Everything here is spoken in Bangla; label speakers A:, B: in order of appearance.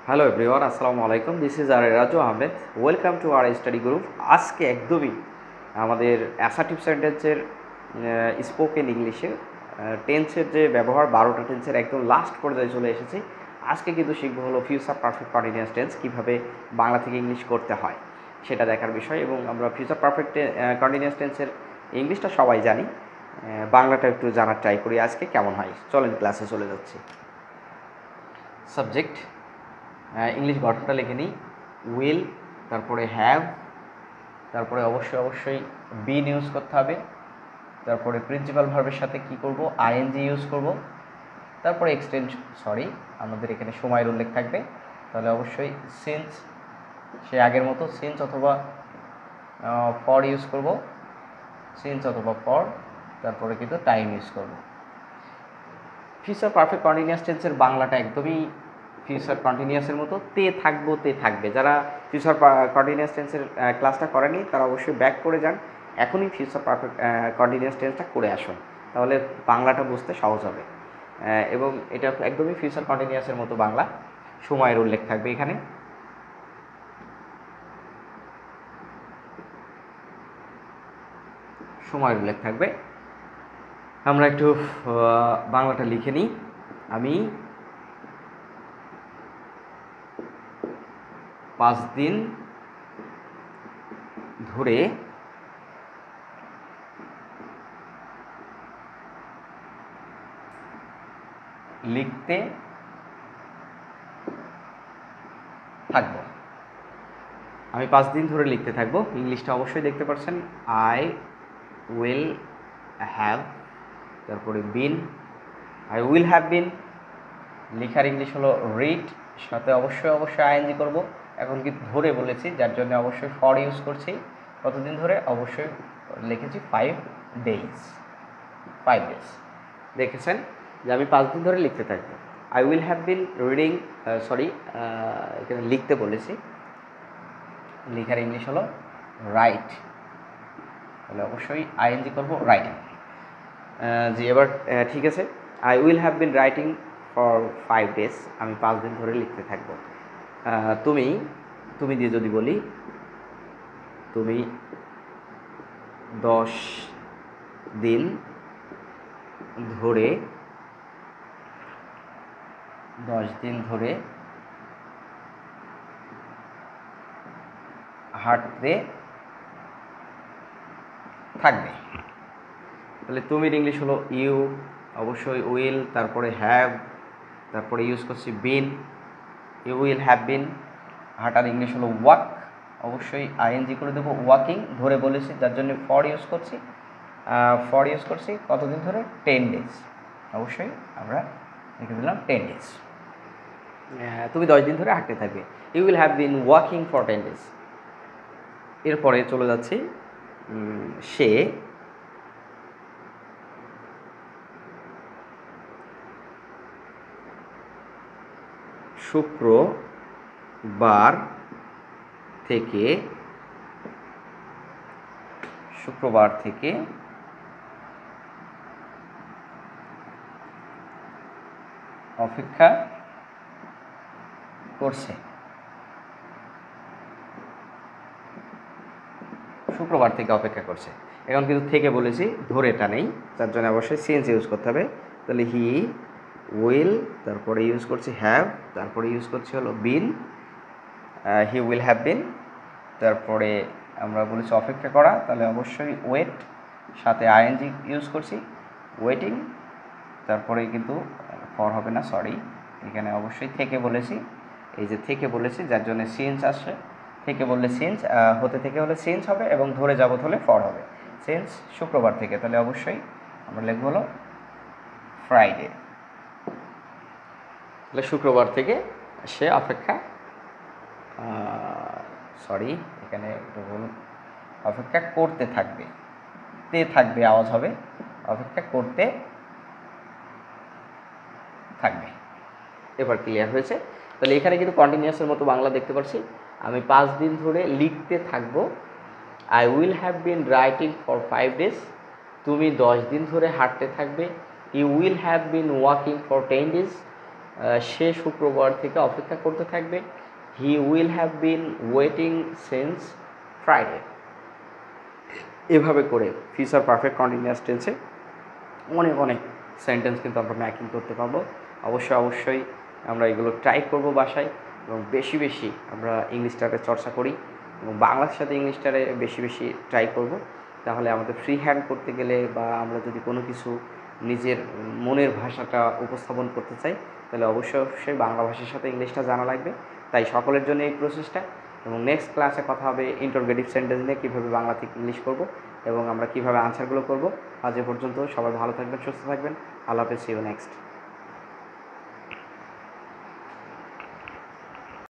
A: হ্যালো এভরিওয়ান, আসসালামু আলাইকুম। This is our Raju Ahmed. Welcome to our study group. আজকে একদমই আমাদের অ্যাসার্টিভ সেন্টেন্সের স্পোকেন ইংলিশে টেন্সের যে ব্যবহার 12টা টেন্সের একদম লাস্ট পর্যায়ে চলে এসেছি। আজকে কিন্তু শিখবো হলো ফিউচার পারফেক্ট কন্টিনিউয়াস টেন্স কীভাবে বাংলা থেকে ইংলিশ করতে হয় সেটা দেখার বিষয়। এবং আমরা ফিউচার পারফেক্ট কন্টিনিউয়াস টেন্সের ইংলিশটা সবাই জানি, বাংলাটা একটু জানার ট্রাই করি আজকে কেমন হয়। চলেন ক্লাসে চলে যাচ্ছি। সাবজেক্ট ইংলিশ গঠনটা লিখে নিই। উইল, তারপরে হ্যাভ, তারপরে অবশ্যই বিন ইউজ করতে হবে। তারপরে প্রিন্সিপাল ভার্বের সাথে কি করব, আইএনজি ইউজ করব। তারপরে আমাদের এখানে সময়ের উল্লেখ থাকবে, তাহলে অবশ্যই সিন্স, সে আগের মতো সিন্স অথবা ফর ইউজ করব, সিন্স অথবা ফর। তারপরে কিন্তু টাইম ইউজ করব। ফিউচার পারফেক্ট কন্টিনিউয়াস টেন্সের বাংলাটা একদমই ফিউচার কন্টিনিউয়াসের মতো, তে থাকবো তে থাকবে। যারা ফিউচার কন্টিনিউয়াস টেন্সের ক্লাসটা করেনি তারা অবশ্যই ব্যাক করে যান, এখনই ফিউচার পারফেক্ট কন্টিনিউয়াস টেন্সটা করে আসুন, তাহলে বাংলাটা বুঝতে সহজ হবে। এবং এটা একদমই ফিউচার কন্টিনিউয়াসের মতো বাংলা। সময়ের উল্লেখ থাকবে এখানে। সময়ের উল্লেখ থাকবে। আমরা একটু বাংলাটা লিখে নিই। আমি 5 দিন ধরে লিখতে থাকব। আমি 5 দিন ধরে লিখতে থাকবো। ইংলিশটা অবশ্যই দেখতে পাচ্ছেন, আই উইল হ্যাভ, তারপরে বিন, আই উইল হ্যাভ বিন। লেখার ইংলিশ হলো রিড, সাথে অবশ্যই আইএনজি করব। এখন কিন্তু ধরে বলেছি, যার জন্য অবশ্যই ফর ইউজ করছি। কতদিন ধরে, অবশ্যই লিখেছি 5 ডেজ। দেখেছেন যে আমি 5 দিন ধরে লিখতে থাকবো। I will have been reading, এখানে লিখতে বলেছি, লেখার ইংলিশ হলো রাইট, তাহলে অবশ্যই আইএনজি করবো, রাইটিং। জি, এবার ঠিক আছে। I will have been writing for 5 days, আমি 5 দিন ধরে লিখতে থাকবো। তুমি তুমি দিয়ে যদি বলি, তুমি 10 দিন ধরে হাঁটতে থাকবে। তাহলে তুমির ইংলিশ হলো ইউ, অবশ্যই উইল, তারপরে হ্যাভ, তারপরে ইউজ করছি বিন, ইউ উইল হ্যাভ বিন। হাঁটার ইংলিশ হলো ওয়াক, অবশ্যই আইএনজি করে দেবো, ওয়াকিং। ধরে বলেছি, যার জন্য ফর ইউজ করছি। কতদিন ধরে, 10 ডেজ। অবশ্যই আমরা লিখে দিলাম 10 ডেজ। তুমি 10 দিন ধরে হাঁটতে থাকবে। You will have been walking for 10 days. এরপরে চলে যাচ্ছি, সে শুক্রবার থেকে অপেক্ষা করছে। শুক্রবার থেকে অপেক্ষা করছে। এখন কিন্তু থেকে বলেছি, ধরেটা নেই, যার জন্য অবশ্যই সেন্স ইউজ করতে হবে। তাহলে হি উইল, তারপরে ইউজ করছি হ্যাভ, তারপরে ইউজ করছি হলো বিন, হি উইল হ্যাভ বিন। তারপরে আমরা বলেছি অপেক্ষা করা, তাহলে অবশ্যই ওয়েট, সাথে আইএনজি ইউজ করছি, ওয়েটিং। তারপরে কিন্তু ফর হবে না, এখানে অবশ্যই থেকে বলেছি, এই যে থেকে বলেছি, যার জন্য সেন্স আসছে। থেকে বললে সেন্স, হতে থেকে হলে সেন্স হবে, এবং ধরে যাবত হলে ফর হবে। সেন্স শুক্রবার থেকে, তাহলে অবশ্যই আমরা লিখব হলো ফ্রাইডে। তাহলে শুক্রবার থেকে সে এখানে একটু ভুল, অপেক্ষা করতে থাকবে, থাকবে আওয়াজ হবে, অপেক্ষা করতে থাকবে। এবার ক্লিয়ার হয়েছে। তাহলে এখানে কিন্তু কন্টিনিউয়াসের মতো বাংলা দেখতে পাচ্ছি। আমি 5 দিন ধরে লিখতে থাকবো। I will have been writing for 5 days. তুমি 10 দিন ধরে হাঁটতে থাকবে। You will have been walking for 10 days. সে শুক্রবার থেকে অপেক্ষা করতে থাকবে। He will have been waiting since Friday. এভাবে করে ফিউচার পারফেক্ট কন্টিনিউয়াস টেন্সে অনেক অনেক সেন্টেন্স কিন্তু আমরা ম্যাকিং করতে পারবো। অবশ্যই আমরা এগুলো ট্রাই করব বাসায়, এবং বেশি বেশি আমরা ইংলিশটাকে চর্চা করি এবং বাংলার সাথে ইংলিশটারে বেশি বেশি ট্রাই করব। তাহলে আমাদের ফ্রি হ্যান্ড করতে গেলে বা আমরা যদি কোনো কিছু নিজের মনের ভাষাটা উপস্থাপন করতে চাই, তাহলে অবশ্যই বাংলা ভাষার সাথে ইংলিশটা জানা লাগবে। তাই সকলের জন্য এই প্রসেসটা। এবং নেক্সট ক্লাসে কথা হবে ইন্টারোগেটিভ সেন্টেন্স নিয়ে, কীভাবে বাংলা থেকে ইংলিশ করব এবং আমরা কীভাবে আনসারগুলো করব। আজ এ পর্যন্ত, সবাই ভালো থাকবেন, সুস্থ থাকবেন। আল্লাহ হাফেজ, সি ইউ নেক্সট।